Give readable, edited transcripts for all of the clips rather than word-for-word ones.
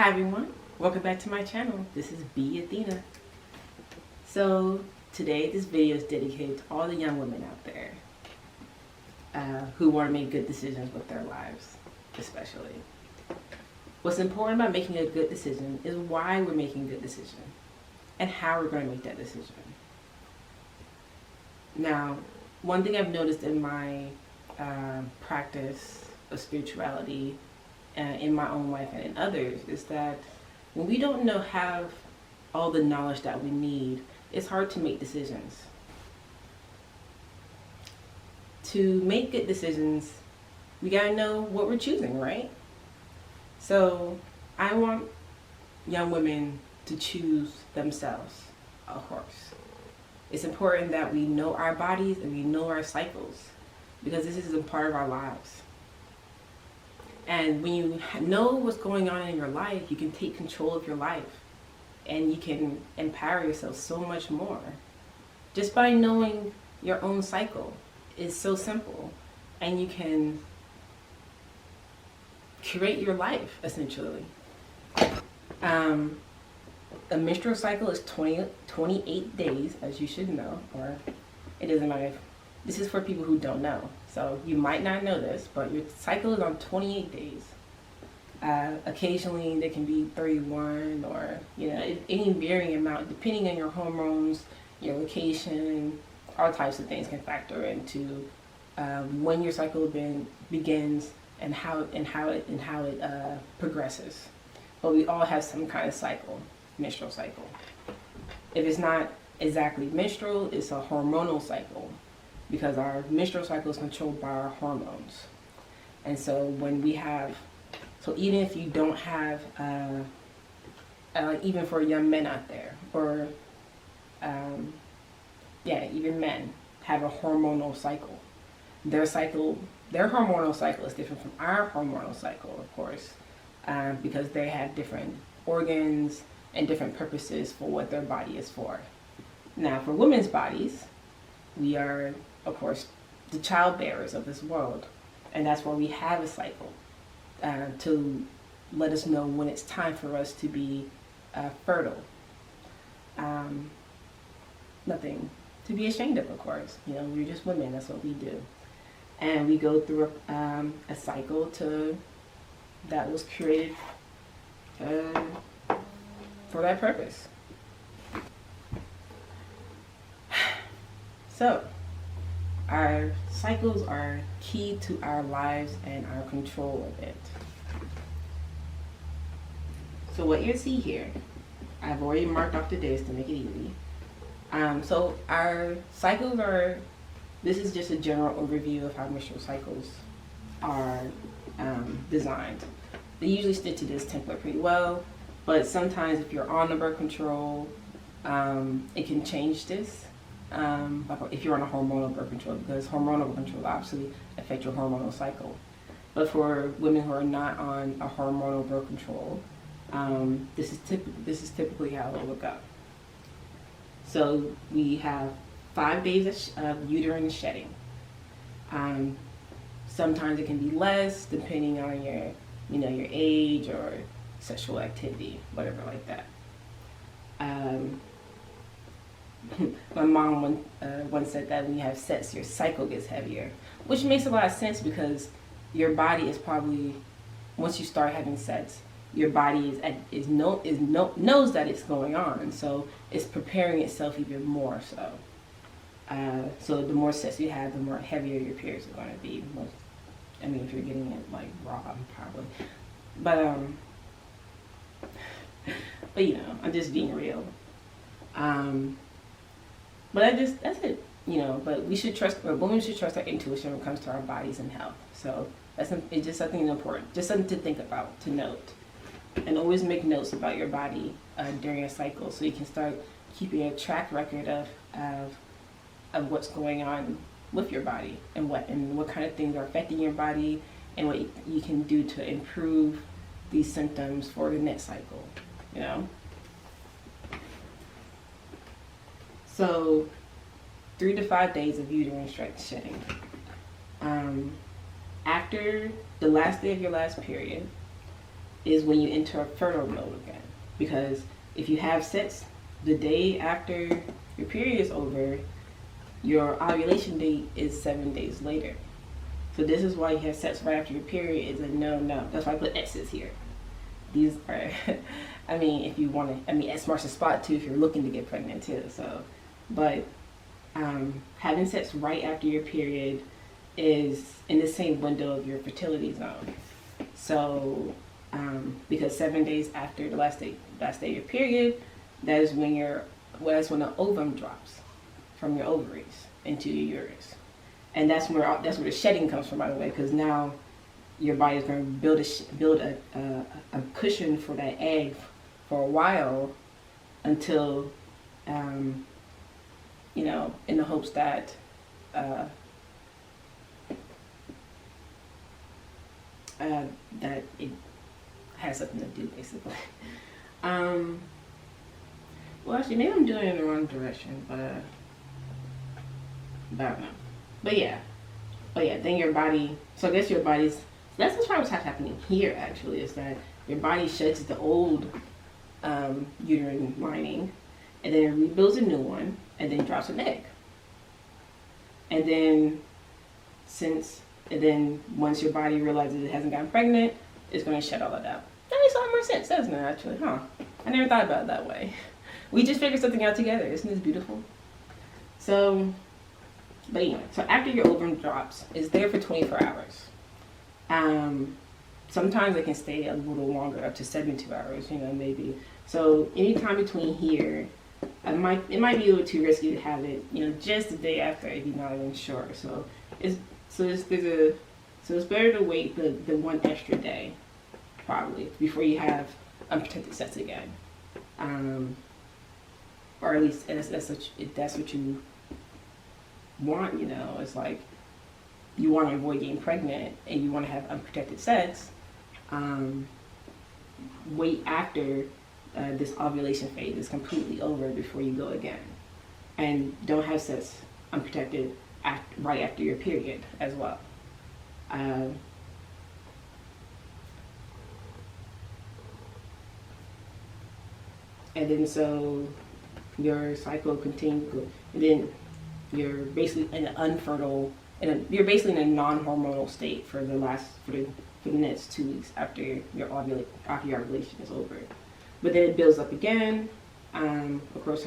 Hi everyone, welcome back to my channel. This is B Athena. So today this video is dedicated to all the young women out there who want to make good decisions with their lives, especially. What's important about making a good decision is why we're making a good decision and how we're going to make that decision. Now, one thing I've noticed in my practice of spirituality in my own life and in others is that when we don't have all the knowledge that we need, it's hard to make decisions. To make good decisions, we gotta know what we're choosing, right? So I want young women to choose themselves, of course. It's important that we know our bodies and we know our cycles because this is a part of our lives. And when you know what's going on in your life, you can take control of your life and you can empower yourself so much more. Just by knowing your own cycle is so simple, and you can curate your life essentially. A menstrual cycle is 28 days, as you should know, or it doesn't matter if this is for people who don't know. So you might not know this, but your cycle is on 28 days. Occasionally there can be 31 or any varying amount depending on your hormones, your location, all types of things can factor into when your cycle begins and how it progresses. But we all have some kind of cycle, menstrual cycle. If it's not exactly menstrual, it's a hormonal cycle, because our menstrual cycle is controlled by our hormones. And so when we have, so even if you don't have, even for young men out there, or even men have a hormonal cycle. Their hormonal cycle is different from our hormonal cycle, of course, because they have different organs and different purposes for what their body is for. Now, for women's bodies, we are, of course, the child bearers of this world, and that's where we have a cycle to let us know when it's time for us to be fertile. Nothing to be ashamed of course. We're just women, that's what we do. And we go through a cycle that was created for that purpose. So, our cycles are key to our lives and our control of it. So what you see here, I've already marked off the days to make it easy. So our cycles are, this is just a general overview of how menstrual cycles are designed. They usually stick to this template pretty well, but sometimes if you're on the birth control, it can change this. If you're on a hormonal birth control, because hormonal birth control obviously affects your hormonal cycle. But for women who are not on a hormonal birth control, this is typically how it will go. So we have 5 days of uterine shedding. Sometimes it can be less depending on your age or sexual activity, whatever like that. My mom once said that when you have sex, your cycle gets heavier, which makes a lot of sense because your body is probably, once you start having sex, your body knows that it's going on, so it's preparing itself even more so. So the more sex you have, the more heavier your periods are going to be. If you're getting it like raw, probably. But I'm just being real. But that's it. But we should trust, or women should trust our intuition when it comes to our bodies and health. So it's just something important, just something to think about, to note. And always make notes about your body during a cycle, so you can start keeping a track record of what's going on with your body and what kind of things are affecting your body and what you can do to improve these symptoms for the next cycle. So 3 to 5 days of uterine shedding. After the last day of your last period, is when you enter a fertile mode again. Because if you have sex the day after your period is over, your ovulation date is 7 days later. So this is why you have sex right after your period is a no. That's why I put X's here. These are, I mean, if you want to, I mean, X marks the spot too if you're looking to get pregnant too. So, but having sex right after your period is in the same window of your fertility zone. So, because 7 days after the last day of your period, that's when the ovum drops from your ovaries into your uterus. And that's where the shedding comes from, by the way, because now your body is going to build a cushion for that egg for a while until, you know, in the hopes that that it has something to do, basically. Well, actually, maybe I'm doing it in the wrong direction, but I don't know. But yeah, then your body, so I guess your body's, that's probably what's happening here actually, is that your body sheds the old uterine lining, and then it rebuilds a new one, and then drops an egg. And then once your body realizes it hasn't gotten pregnant, it's going to shed all that out. That makes a lot more sense, doesn't it, actually? Huh? I never thought about it that way. We just figured something out together. Isn't this beautiful? So, but anyway, so after your ovum drops, it's there for 24 hours. Sometimes it can stay a little longer, up to 72 hours, you know, maybe. So anytime between here, it might be a little too risky to have it, you know, just the day after if you're not even sure. So it's better to wait the one extra day, probably, before you have unprotected sex again. Or at least if that's what you want, you know. It's like you want to avoid getting pregnant and you want to have unprotected sex. Wait after this ovulation phase is completely over before you go again, and don't have sex unprotected right after your period as well. And then so your cycle continues, and then you're basically in an unfertile, you're basically in a non-hormonal state for the next 2 weeks after your ovulation is over. But then it builds up again. Of course,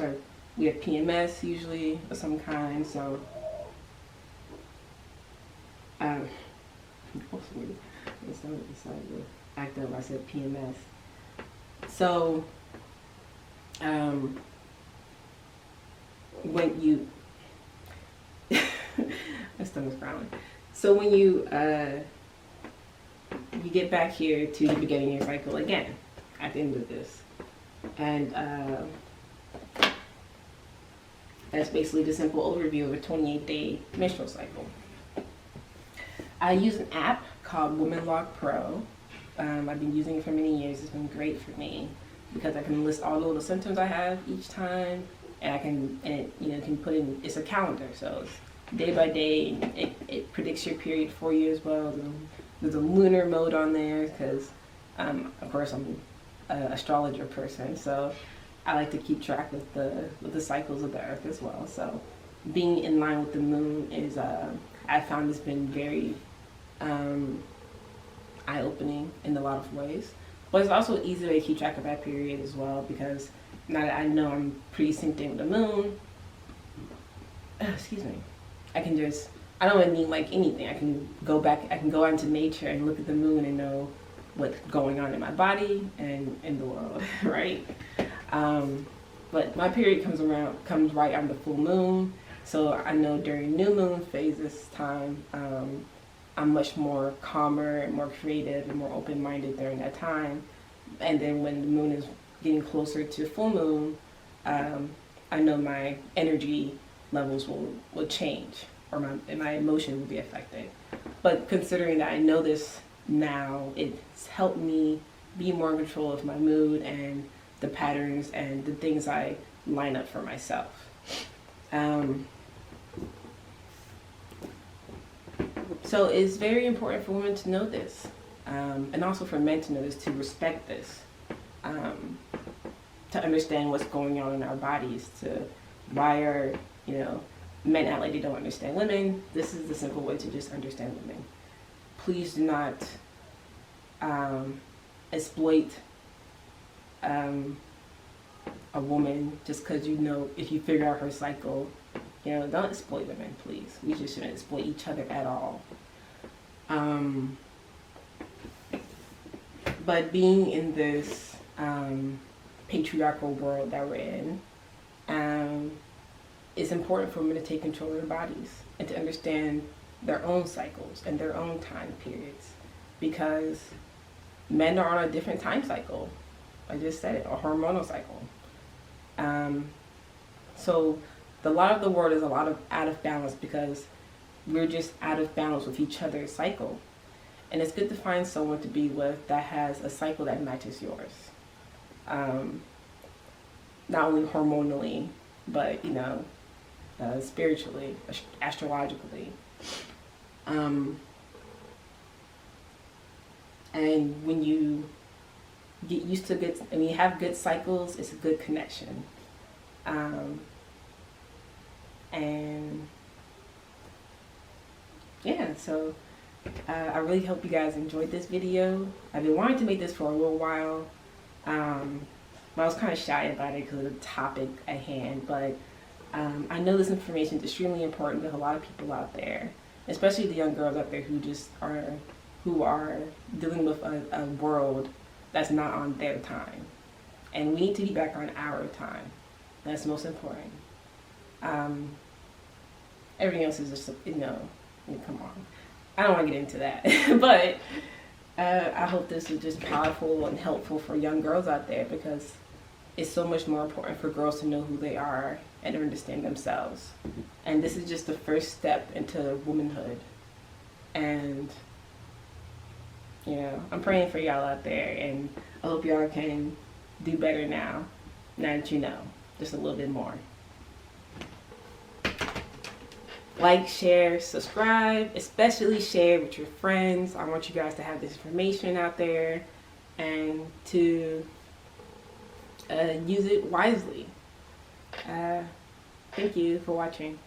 we have PMS usually of some kind. So, decided to act up. I said PMS. So, when you, my stomach's growling. So when you get back here to the beginning of your cycle again at the end of this, and that's basically the simple overview of a 28-day menstrual cycle. I use an app called Woman Log Pro. I've been using it for many years. It's been great for me because I can list all the little symptoms I have each time, and can put in, it's a calendar, so it's day by day. It predicts your period for you as well. There's a lunar mode on there because, of course, I'm an astrologer person, so I like to keep track with the cycles of the earth as well. So being in line with the moon is, I found it's been very eye-opening in a lot of ways. But it's also an easy way to keep track of that period as well, because now that I know I'm pretty synced in with the moon, excuse me, I don't really need like anything. I can go out into nature and look at the moon and know what's going on in my body and in the world, right? But my period comes right on the full moon, so I know during new moon phase this time, I'm much more calmer and more creative and more open-minded during that time. And then when the moon is getting closer to full moon, I know my energy levels will change, or my emotion will be affected. But considering that I know this now, it's helped me be more in control of my mood and the patterns and the things I line up for myself. So it's very important for women to know this. And also for men to notice, to respect this, to understand what's going on in our bodies, to why are, men act like they don't understand women. This is the simple way to just understand women. Please do not exploit a woman just because if you figure out her cycle. Don't exploit women, please. We just shouldn't exploit each other at all. But being in this patriarchal world that we're in, it's important for women to take control of their bodies and to understand their own cycles and their own time periods, because men are on a different time cycle. I just said it, a hormonal cycle. So a lot of the world is a lot of out of balance because we're just out of balance with each other's cycle. And it's good to find someone to be with that has a cycle that matches yours. Not only hormonally, but, spiritually, astrologically. And when you get used to when you have good cycles, it's a good connection. And yeah, so I really hope you guys enjoyed this video. I've been wanting to make this for a little while, but I was kind of shy about it because of the topic at hand. But I know this information is extremely important to a lot of people out there, especially the young girls out there who are dealing with a world that's not on their time, and we need to be back on our time. That's most important. Everything else is just, come on. I don't want to get into that, but I hope this is just powerful and helpful for young girls out there, because it's so much more important for girls to know who they are and understand themselves. And this is just the first step into womanhood. And, I'm praying for y'all out there, and I hope y'all can do better now that you know, just a little bit more. Like, share, subscribe, especially share with your friends. I want you guys to have this information out there and to use it wisely. Thank you for watching.